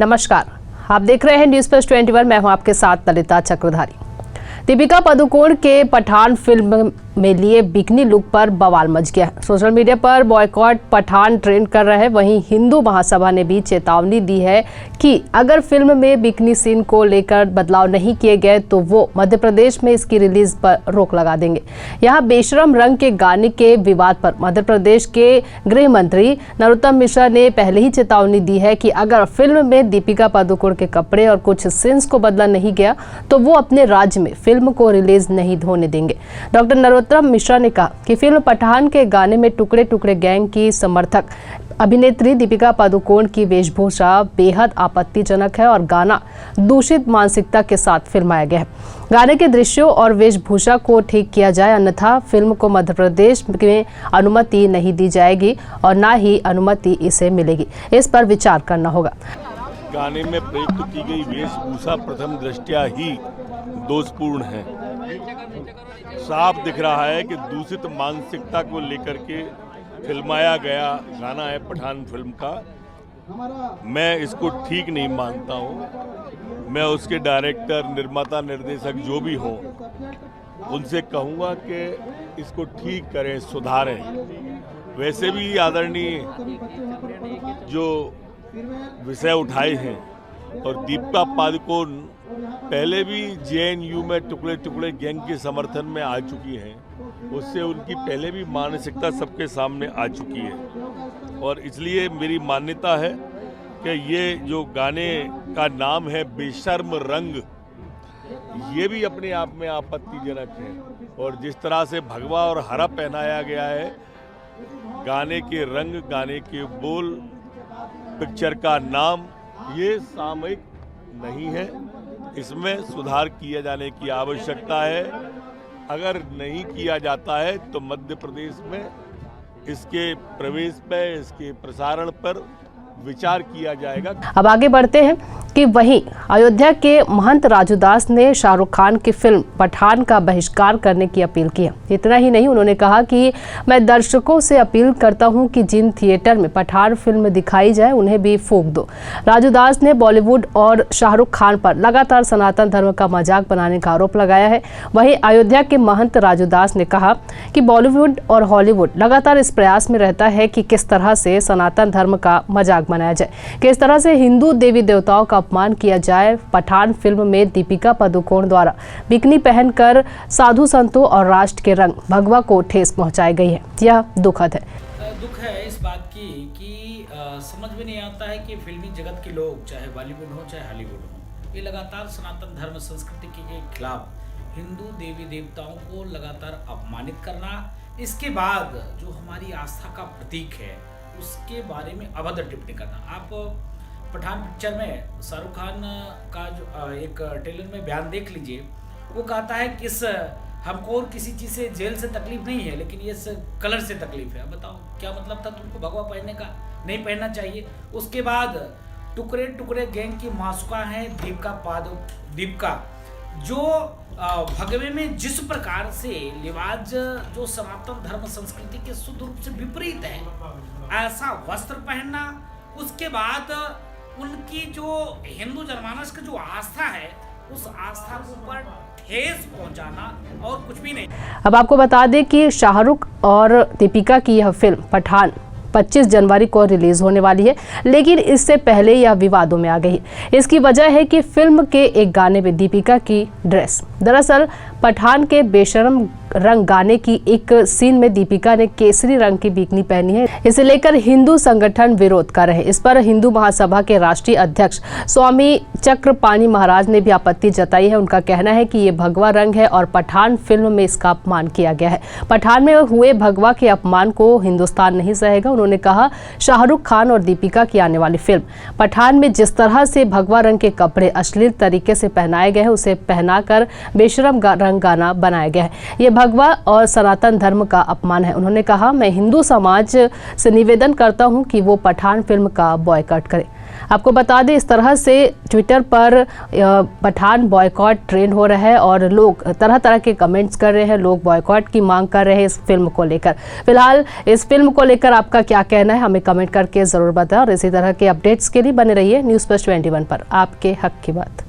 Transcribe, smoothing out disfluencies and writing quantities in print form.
नमस्कार, आप देख रहे हैं न्यूज़ प्लस 21। मैं हूं आपके साथ ललिता चक्रधारी। दीपिका पादुकोण के पठान फिल्म में लिए बिकनी लुक पर बवाल मच गया है। सोशल मीडिया पर बॉयकॉट पठान ट्रेंड कर रहा है। वहीं हिंदू महासभा ने भी चेतावनी दी है कि अगर फिल्म में बिकनी सीन को लेकर बदलाव नहीं किए गए तो वो मध्य प्रदेश में इसकी रिलीज पर रोक लगा देंगे। यहाँ बेशरम रंग के गाने के विवाद पर मध्य प्रदेश के गृह मंत्री नरोत्तम मिश्रा ने पहले ही चेतावनी दी है कि अगर फिल्म में दीपिका पादुकोण के कपड़े और कुछ सीन्स को बदला नहीं गया तो वो अपने राज्य में फिल्म को रिलीज नहीं होने देंगे। डॉक्टर नरोत्तम मिश्रा ने कहा कि फिल्म पठान के गाने में टुकड़े टुकड़े गैंग की समर्थक अभिनेत्री दीपिका पादुकोण की वेशभूषा बेहद आपत्तिजनक है और गाना दूषित मानसिकता के साथ फिल्माया गया है। गाने के दृश्यों और वेशभूषा को ठीक किया जाए, अन्यथा फिल्म को मध्य प्रदेश में अनुमति नहीं दी जाएगी और न ही अनुमति इसे मिलेगी। इस पर विचार करना होगा। गाने में प्रयुक्त की गई वेशभूषा प्रथम दृष्टया ही दोषपूर्ण है। साफ दिख रहा है कि दूषित मानसिकता को लेकर के फिल्माया गया गाना है पठान फिल्म का। मैं इसको ठीक नहीं मानता हूँ। मैं उसके डायरेक्टर, निर्माता, निर्देशक जो भी हों उनसे कहूँगा कि इसको ठीक करें, सुधारें। वैसे भी आदरणीय जो विषय उठाए हैं और दीपिका पादुकोण पहले भी जेएनयू में टुकड़े टुकड़े गैंग के समर्थन में आ चुकी हैं, उससे उनकी पहले भी मानसिकता सबके सामने आ चुकी है और इसलिए मेरी मान्यता है कि ये जो गाने का नाम है बेशर्म रंग, ये भी अपने आप में आपत्तिजनक है और जिस तरह से भगवा और हरा पहनाया गया है, गाने के रंग, गाने के बोल, पिक्चर का नाम, ये सामयिक नहीं है। इसमें सुधार किए जाने की आवश्यकता है। अगर नहीं किया जाता है तो मध्य प्रदेश में इसके प्रवेश पर, इसके प्रसारण पर विचार किया जाएगा। अब आगे बढ़ते हैं कि वहीं अयोध्या के महंत राजू दास ने शाहरुख खान की फिल्म पठान का बहिष्कार करने की अपील की है। इतना ही नहीं, उन्होंने कहा कि मैं दर्शकों से अपील करता हूं कि जिन थिएटर में पठान फिल्म दिखाई जाए उन्हें भी फूंक दो। राजू दास ने बॉलीवुड और शाहरुख खान पर लगातार सनातन धर्म का मजाक बनाने का आरोप लगाया है। वहीं अयोध्या के महंत राजू दास ने कहा कि बॉलीवुड और हॉलीवुड लगातार इस प्रयास में रहता है कि किस तरह से सनातन धर्म का मजाक बनाया जाए, किस तरह से हिंदू देवी देवताओं का अपमान किया जाए। पठान फिल्म में दीपिका पादुकोण द्वारा बिकनी पहनकर साधु संतों और राष्ट्र के रंग भगवा को ठेस पहुंचाई गई है। यह दुखद है। दुख है इस बात की कि समझ में नहीं आता है कि फिल्मी जगत के लोग, चाहे बॉलीवुड हो चाहे हॉलीवुड हो, ये लगातार सनातन धर्म संस्कृति के खिलाफ हिंदू देवी देवताओं को लगातार अपमानित करना, इसके बाद जो हमारी आस्था का प्रतीक है उसके बारे में अभद्र टिप्पणी करना। आप पठान पिक्चर में शाहरुख खान का जो एक ट्रेलर में बयान देख लीजिए, वो कहता है कि हमको और किसी चीज़ से, जेल से तकलीफ नहीं है, लेकिन ये कलर से तकलीफ है। बताओ क्या मतलब था तुमको भगवा पहनने का? नहीं पहनना चाहिए। उसके बाद टुकड़े टुकड़े गैंग की मासूका है दीपिका, जो भगवे में जिस प्रकार से लिबाज जो सनातन धर्म संस्कृति के शुद्ध रूप से विपरीत है, ऐसा वस्त्र पहनना, उसके बाद उनकी जो हिंदू जनमानस की जो आस्था है उस आस्था के ऊपर ठेस पहुंचाना और कुछ भी नहीं। अब आपको बता दें कि शाहरुख और दीपिका की यह फिल्म पठान 25 जनवरी को रिलीज होने वाली है, लेकिन इससे पहले यह विवादों में आ गई। इसकी वजह है कि फिल्म के एक गाने में दीपिका की ड्रेस, दरअसल पठान के बेशरम रंग गाने की एक सीन में दीपिका ने केसरी रंग की बिकनी पहनी है। इसे लेकर हिंदू संगठन विरोध कर रहे हैं। इस पर हिंदू महासभा के राष्ट्रीय अध्यक्ष स्वामी चक्रपाणी महाराज ने भी आपत्ति जताई है। उनका कहना है कि ये भगवा रंग है और पठान फिल्म में इसका अपमान किया गया है। पठान में हुए भगवा के अपमान को हिंदुस्तान नहीं सहेगा। उन्होंने कहा, शाहरुख खान और दीपिका की आने वाली फिल्म पठान में जिस तरह से भगवा रंग के कपड़े अश्लील तरीके से पहनाए गए हैं, उसे पहनाकर बेशरम रंग गाना बनाया गया है। ये भगवा और सनातन धर्म का अपमान है। उन्होंने कहा, मैं हिंदू समाज से निवेदन करता हूं कि वो पठान फिल्म का बॉयकॉट करे। आपको बता दें, इस तरह से ट्विटर पर पठान बॉयकॉट ट्रेंड हो रहा है और लोग तरह तरह के कमेंट्स कर रहे हैं, लोग बॉयकॉट की मांग कर रहे हैं इस फिल्म को लेकर। फिलहाल इस फिल्म को लेकर आपका क्या कहना है, हमें कमेंट करके जरूर बताएं और इसी तरह के अपडेट्स के लिए बने रहिए न्यूज़ प्लस 21 पर, आपके हक की बात।